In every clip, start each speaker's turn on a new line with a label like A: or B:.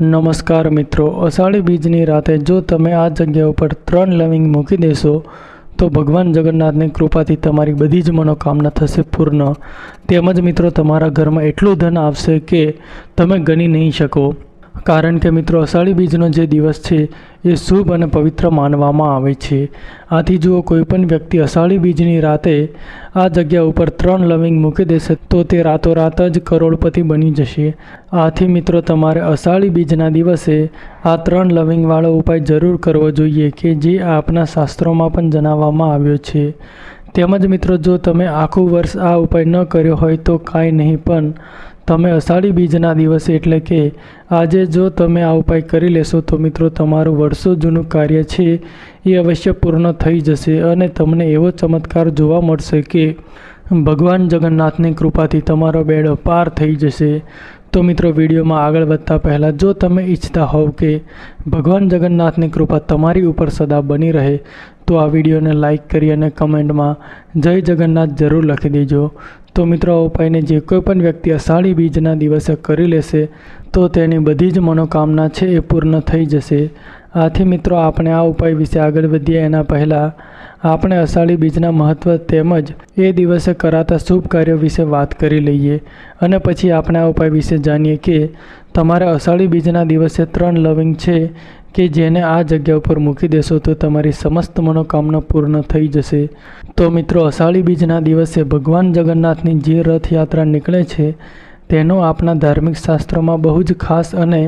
A: નમસ્કાર મિત્રો, અષાઢી બીજની રાતે જો તમે આ જગ્યા ઉપર 3 લવિંગ મૂકી દેશો તો ભગવાન જગન્નાથની કૃપાથી તમારી બધી જ મનોકામના થશે પૂર્ણ। તેમજ મિત્રો તમારા ઘરમાં એટલું ધન આવશે કે તમે ગણી નહીં શકો, કારણ કે મિત્રો અષાઢી બીજનો જે દિવસ છે એ શુભ અને પવિત્ર માનવામાં આવે છે। આથી જો કોઈ પણ વ્યક્તિ અષાઢી બીજની રાતે આ જગ્યા ઉપર 3 લવિંગ મૂકી દેશે તો તે રાતોરાત જ કરોડપતિ બની જશે। આથી મિત્રો તમારે અષાઢી બીજના દિવસે આ 3 લવિંગવાળો ઉપાય જરૂર કરવો જોઈએ કે જે આપણા શાસ્ત્રોમાં પણ જણાવવામાં આવ્યો છે। તેમજ મિત્રો જો તમે આખું વર્ષ આ ઉપાય ન કર્યો હોય તો કાંઈ નહીં, પણ તમે અષાઢી બીજના દિવસે એટલે કે આજે જો તમે આ ઉપાય કરી લેશો તો મિત્રો તમારું વર્ષો જૂનું કાર્ય છે એ અવશ્ય પૂર્ણ થઈ જશે અને તમને એવો ચમત્કાર જોવા મળશે કે ભગવાન જગન્નાથની કૃપાથી તમારો બેડો પાર થઈ જશે। તો મિત્રો વિડીયોમાં આગળ વધતા પહેલાં જો તમે ઈચ્છતા હોવ કે ભગવાન જગન્નાથની કૃપા તમારી ઉપર સદા બની રહે તો આ વિડીયોને લાઈક કરી અને કમેન્ટમાં જય જગન્નાથ જરૂર લખી દેજો। તો મિત્રો આ ઉપાયને જે કોઈ પણ વ્યક્તિ અષાઢી બીજના દિવસે કરી લેશે તો તેની બધી જ મનોકામના છે એ પૂર્ણ થઈ જશે। આથી મિત્રો આપણે આ ઉપાય વિશે આગળ વધીએ એના પહેલાં આપણે અષાઢી બીજના મહત્ત્વ તેમજ એ દિવસે કરાતા શુભ કાર્યો વિશે વાત કરી લઈએ અને પછી આપણે આ ઉપાય વિશે જાણીએ કે તમારે અષાઢી બીજના દિવસે 3 લવિંગ છે કે જેને આ જગ્યા ઉપર મૂકી દેશો તો તમારી સમસ્ત મનોકામના પૂર્ણ થઈ જશે। તો મિત્રો અષાઢી બીજના દિવસે ભગવાન જગન્નાથની જે રથયાત્રા નીકળે છે તેનું આપણા ધાર્મિક શાસ્ત્રોમાં બહુ જ ખાસ અને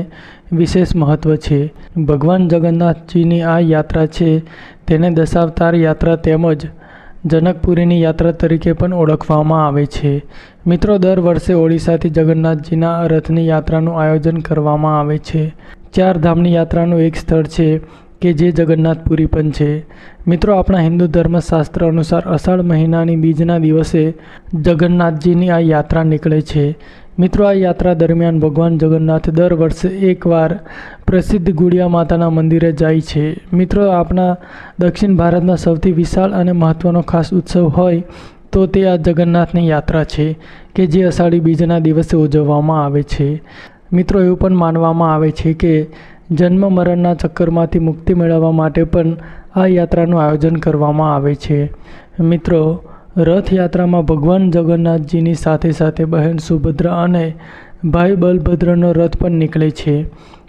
A: વિશેષ મહત્ત્વ છે। ભગવાન જગન્નાથજીની આ યાત્રા છે તેને દશાવતાર યાત્રા તેમજ જનકપુરીની યાત્રા તરીકે પણ ઓળખવામાં આવે છે। મિત્રો દર વર્ષે ઓડિશાથી જગન્નાથજીના રથની યાત્રાનું આયોજન કરવામાં આવે છે। 4 ધામની યાત્રાનું એક સ્થળ છે કે જે જગન્નાથપુરી પણ છે। મિત્રો આપણા હિન્દુ ધર્મશાસ્ત્ર અનુસાર અષાઢ મહિનાની બીજના દિવસે જગન્નાથજીની આ યાત્રા નીકળે છે। મિત્રો આ યાત્રા દરમિયાન ભગવાન જગન્નાથ દર વર્ષે એકવાર પ્રસિદ્ધ ગુડિયા માતાના મંદિરે જાય છે। મિત્રો આપણા દક્ષિણ ભારતમાં સૌથી વિશાળ અને મહત્ત્વનો ખાસ ઉત્સવ હોય તો તે આ જગન્નાથની યાત્રા છે કે જે અષાઢી બીજના દિવસે ઉજવવામાં આવે છે। મિત્રો એવું પણ માનવામાં આવે છે કે જન્મ મરણના ચક્કરમાંથી મુક્તિ મેળવવા માટે પણ આ યાત્રાનું આયોજન કરવામાં આવે છે। મિત્રો રથયાત્રામાં ભગવાન જગન્નાથજીની સાથે સાથે બહેન સુભદ્રા અને ભાઈ બલભદ્રનો રથ પણ નીકળે છે।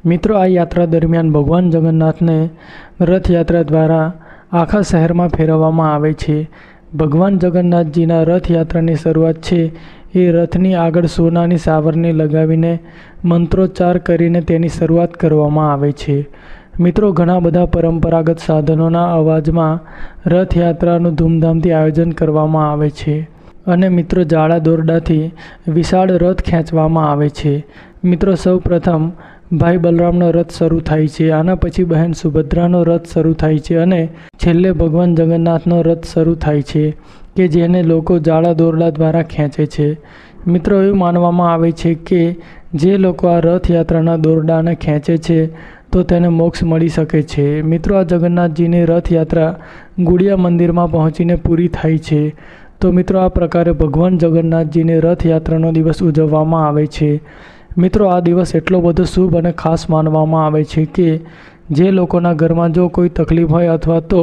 A: મિત્રો આ યાત્રા દરમિયાન ભગવાન જગન્નાથને રથયાત્રા દ્વારા આખા શહેરમાં ફેરવવામાં આવે છે। ભગવાન જગન્નાથજીના રથયાત્રાની શરૂઆત છે એ રથની આગળ સોનાની સાવરણી લગાવીને મંત્રોચ્ચાર કરીને તેની શરૂઆત કરવામાં આવે છે। મિત્રો ઘણા બધા પરંપરાગત સાધનોના અવાજમાં રથયાત્રાનું ધૂમધામથી આયોજન કરવામાં આવે છે અને મિત્રો જાડા દોરડાથી વિશાળ રથ ખેંચવામાં આવે છે। મિત્રો સૌ પ્રથમ ભાઈ બલરામનો રથ શરૂ થાય છે, આના પછી બહેન સુભદ્રાનો રથ શરૂ થાય છે અને છેલ્લે ભગવાન જગન્નાથનો રથ શરૂ થાય છે કે જેને લોકો જાડા દોરડા દ્વારા ખેંચે છે। મિત્રો એવું માનવામાં આવે છે કે જે લોકો આ રથયાત્રાના દોરડાને ખેંચે છે તો તેને મોક્ષ મળી શકે છે। મિત્રો આ જગન્નાથજીની રથયાત્રા ગુડિયા મંદિરમાં પહોંચીને પૂરી થાય છે। તો મિત્રો આ પ્રકારે ભગવાન જગન્નાથજીની રથયાત્રાનો દિવસ ઉજવવામાં આવે છે। મિત્રો આ દિવસ એટલો બધો શુભ અને ખાસ માનવામાં આવે છે કે જે લોકોના ઘરમાં જો કોઈ તકલીફ હોય અથવા તો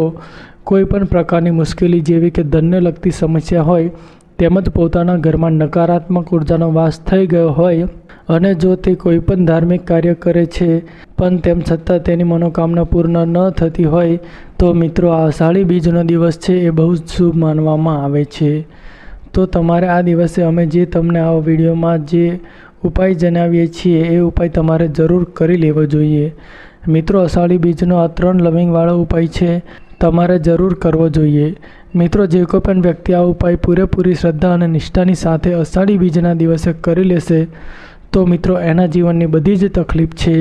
A: કોઈ પણ પ્રકારની મુશ્કેલી જેવી કે ધનને લગતી સમસ્યા હોય તેમજ પોતાના ઘરમાં નકારાત્મક ઉર્જાનો વાસ થઈ ગયો હોય અને જો તે કોઈ પણ ધાર્મિક કાર્ય કરે છે પણ તેમ છતાં તેની મનોકામના પૂર્ણ ન થતી હોય તો મિત્રો આ અષાઢી બીજનો દિવસ છે એ બહુ જ શુભ માનવામાં આવે છે। તો તમારે આ દિવસે અમે જે તમને આ વિડીયોમાં જે ઉપાય જણાવીએ છીએ એ ઉપાય તમારે જરૂર કરી લેવો જોઈએ। મિત્રો અષાઢી બીજનો આ 3 લવિંગવાળો ઉપાય છે તમારે જરૂર કરવો જોઈએ। મિત્રો જે કોઈ પણ વ્યક્તિ આ ઉપાય પૂરેપૂરી શ્રદ્ધા અને નિષ્ઠાની સાથે અષાઢી બીજના દિવસે કરી લેશે તો મિત્રો એના જીવનની બધી જ તકલીફ છે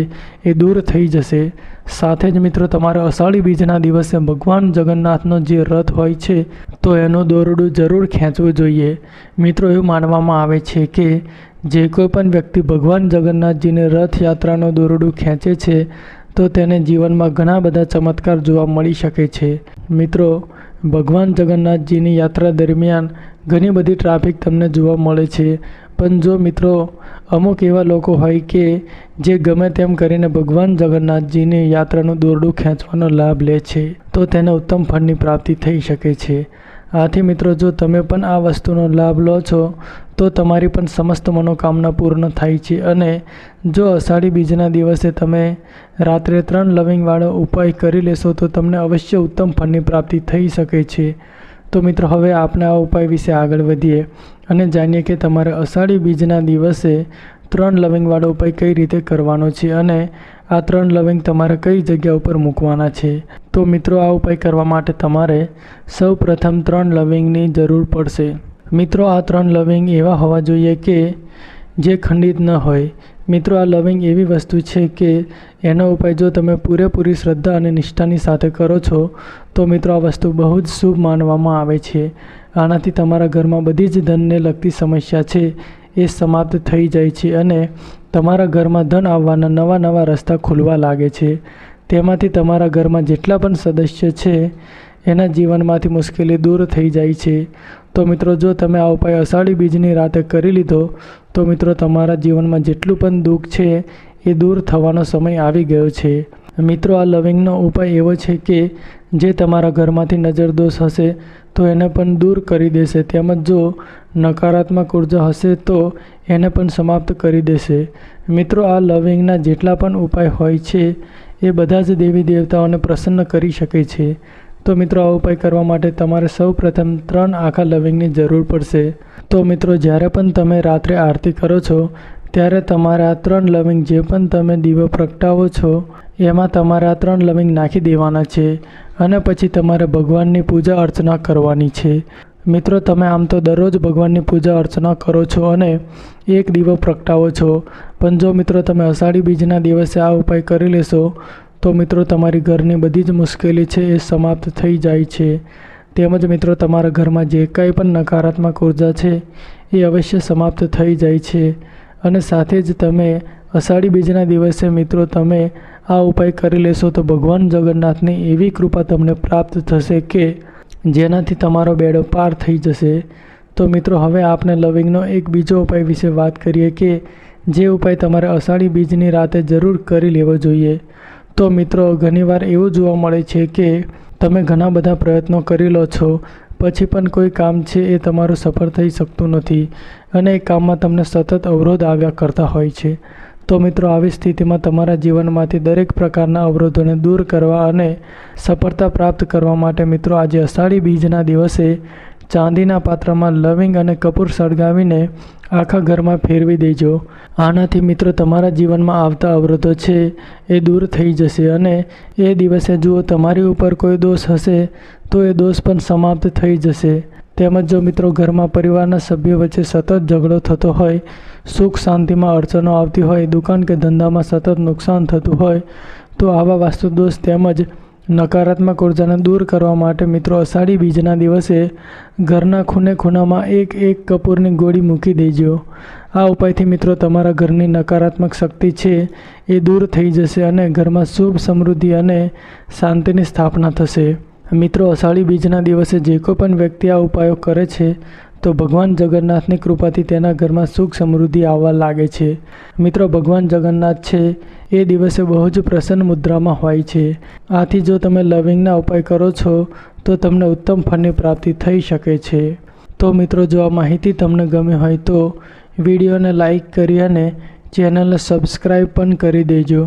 A: એ દૂર થઈ જશે। સાથે જ મિત્રો તમારે અષાઢી બીજના દિવસે ભગવાન જગન્નાથનો જે રથ હોય છે તો એનું દોરડું જરૂર ખેંચવું જોઈએ। મિત્રો એવું માનવામાં આવે છે કે જે કોઈ પણ વ્યક્તિ ભગવાન જગન્નાથજીની રથયાત્રાનું દોરડું ખેંચે છે તો તેને જીવનમાં ઘણા બધા ચમત્કાર જોવા મળી શકે છે। મિત્રો ભગવાન જગન્નાથજીની યાત્રા દરમિયાન ઘણી બધી ટ્રાફિક તમને જોવા મળે છે, પણ જો મિત્રો અમુક એવા લોકો હોય કે જે ગમે તેમ કરીને ભગવાન જગન્નાથજીની યાત્રાનું દોરડું ખેંચવાનો લાભ લે છે, તો તેને ઉત્તમ ફળની પ્રાપ્તિ થઈ શકે છે. આથી મિત્રો જો તમે પણ આ વસ્તુનો લાભ લો છો તો તમારી પણ સમસ્ત મનોકામના પૂર્ણ થાય છે. અને જો અષાઢી બીજના દિવસે તમે રાત્રે 3 લવિંગવાળો ઉપાય કરી લેશો તો તમને અવશ્ય ઉત્તમ ફળની પ્રાપ્તિ થઈ શકે છે. તો મિત્રો હવે આપણે આ ઉપાય વિશે આગળ વધીએ અને જાણીએ કે તમારે અષાઢી બીજના દિવસે 3 લવિંગવાળો ઉપાય કઈ રીતે કરવાનો છે અને આ 3 લવિંગ તમારે કઈ જગ્યા ઉપર મૂકવાના છે. તો મિત્રો આ ઉપાય કરવા માટે તમારે સૌ પ્રથમ 3 લવિંગની જરૂર પડશે. મિત્રો આ 3 લવિંગ એવા હોવા જોઈએ કે જે ખંડિત ન હોય. મિત્રો આ લવિંગ એવી વસ્તુ છે કે એનો ઉપાય જો તમે પૂરેપૂરી શ્રદ્ધા અને નિષ્ઠાની સાથે કરો છો તો મિત્રો આ વસ્તુ બહુ જ શુભ માનવામાં આવે છે. આનાથી તમારા ઘરમાં બધી જ ધનને લગતી સમસ્યા છે એ સમાપ્ત થઈ જાય છે અને તમારા ઘરમાં ધન આવવાના નવા નવા રસ્તા ખુલવા લાગે છે. તેમાંથી તમારા ઘરમાં જેટલા પણ સદસ્ય છે એના જીવનમાંથી મુશ્કેલી દૂર થઈ જાય છે. તો મિત્રો જો તમે આ ઉપાય અષાઢી બીજની રાતે કરી લીધો તો મિત્રો તમારા જીવનમાં જેટલું પણ દુઃખ છે એ દૂર થવાનો સમય આવી ગયો છે. મિત્રો આ લવિંગનો ઉપાય એવો છે કે જે તમારા ઘરમાંથી નજર દોષ હશે તો એને પણ દૂર કરી દેશે, તેમજ જો નકારાત્મક ઉર્જા હશે તો એને પણ સમાપ્ત કરી દેશે. મિત્રો આ લવિંગના જેટલા પણ ઉપાય હોય છે એ બધા જ દેવી દેવતાઓને પ્રસન્ન કરી શકે છે. તો મિત્રો આ ઉપાય કરવા માટે તમારે સૌ પ્રથમ 3 આખા લવિંગની જરૂર પડશે. તો મિત્રો જ્યારે પણ તમે રાત્રે આરતી કરો છો ત્યારે તમારે આ 3 લવિંગ જે પણ તમે દીવો પ્રગટાવો છો એમાં તમારે આ 3 લવિંગ નાખી દેવાના છે અને પછી તમારે ભગવાનની પૂજા અર્ચના કરવાની છે. મિત્રો તમે આમ તો દરરોજ ભગવાનની પૂજા અર્ચના કરો છો અને એક દીવો પ્રગટાવો છો, પણ જો મિત્રો તમે અષાઢી બીજના દિવસે આ ઉપાય કરી લેશો તો મિત્રો તમારી ઘરની બધી જ મુશ્કેલી છે એ સમાપ્ત થઈ જાય છે. તેમજ મિત્રો તમારા ઘરમાં જે કંઈ પણ નકારાત્મક ઉર્જા છે એ અવશ્ય સમાપ્ત થઈ જાય છે. અને સાથે જ તમે અષાઢી બીજના દિવસે મિત્રો તમે આ ઉપાય કરી લેશો તો ભગવાન જગન્નાથની એવી કૃપા તમને પ્રાપ્ત થશે કે જેનાથી તમારો બેડો પાર થઈ જશે. તો મિત્રો હવે આપણે લવિંગનો એક બીજો ઉપાય વિશે વાત કરીએ કે જે ઉપાય તમારે અષાઢી બીજની રાતે જરૂર કરી લેવો જોઈએ. તો મિત્રો ઘણીવાર એવું જોવા મળે છે કે તમે ઘણા બધા પ્રયત્નો કરી લો છો પછી પણ કોઈ કામ છે એ તમારું સફળ થઈ શકતું નથી અને એ કામમાં તમને સતત અવરોધ આવ્યા કરતા હોય છે. તો મિત્રો આવી સ્થિતિમાં તમારા જીવનમાંથી દરેક પ્રકારના અવરોધોને દૂર કરવા અને સફળતા પ્રાપ્ત કરવા માટે મિત્રો આજે અષાઢી બીજના દિવસે ચાંદીના પાત્રમાં લવિંગ અને કપૂર સળગાવીને આખા ઘરમાં ફેરવી દેજો. આનાથી મિત્રો તમારા જીવનમાં આવતા અવરોધો છે એ દૂર થઈ જશે અને એ દિવસે જુઓ તમારી ઉપર કોઈ દોષ હશે તો એ દોષ પણ સમાપ્ત થઈ જશે. તેમજ જો મિત્રો ઘરમાં પરિવારના સભ્યો વચ્ચે સતત ઝઘડો થતો હોય, સુખ શાંતિમાં અડચણો આવતી હોય, દુકાન કે ધંધામાં સતત નુકસાન થતું હોય તો આવા વાસ્તુ દોષ તેમજ નકારાત્મક ઉર્જાને દૂર કરવા માટે મિત્રો અષાઢી બીજના દિવસે ઘરના ખૂણે ખૂણામાં એક કપૂરની ગોળી મૂકી દેજો. આ ઉપાયથી મિત્રો તમારા ઘરની નકારાત્મક શક્તિ છે એ દૂર થઈ જશે અને ઘરમાં સુખ સમૃદ્ધિ અને શાંતિની સ્થાપના થશે. મિત્રો અષાઢી બીજના દિવસે જે કોઈ પણ વ્યક્તિ આ ઉપાયો કરે છે તો ભગવાન જગન્નાથની કૃપાથી તેના ઘરમાં સુખ સમૃદ્ધિ આવવા લાગે છે. મિત્રો ભગવાન જગન્નાથ છે એ દિવસે બહુ જ પ્રસન્ન મુદ્રામાં હોય છે. આથી જો તમે લવિંગના ઉપાય કરો છો તો તમને ઉત્તમ ફળની પ્રાપ્તિ થઈ શકે છે. તો મિત્રો જો આ માહિતી તમને ગમી હોય તો વિડીયોને લાઈક કરી અને ચેનલને સબસ્ક્રાઈબ પણ કરી દેજો.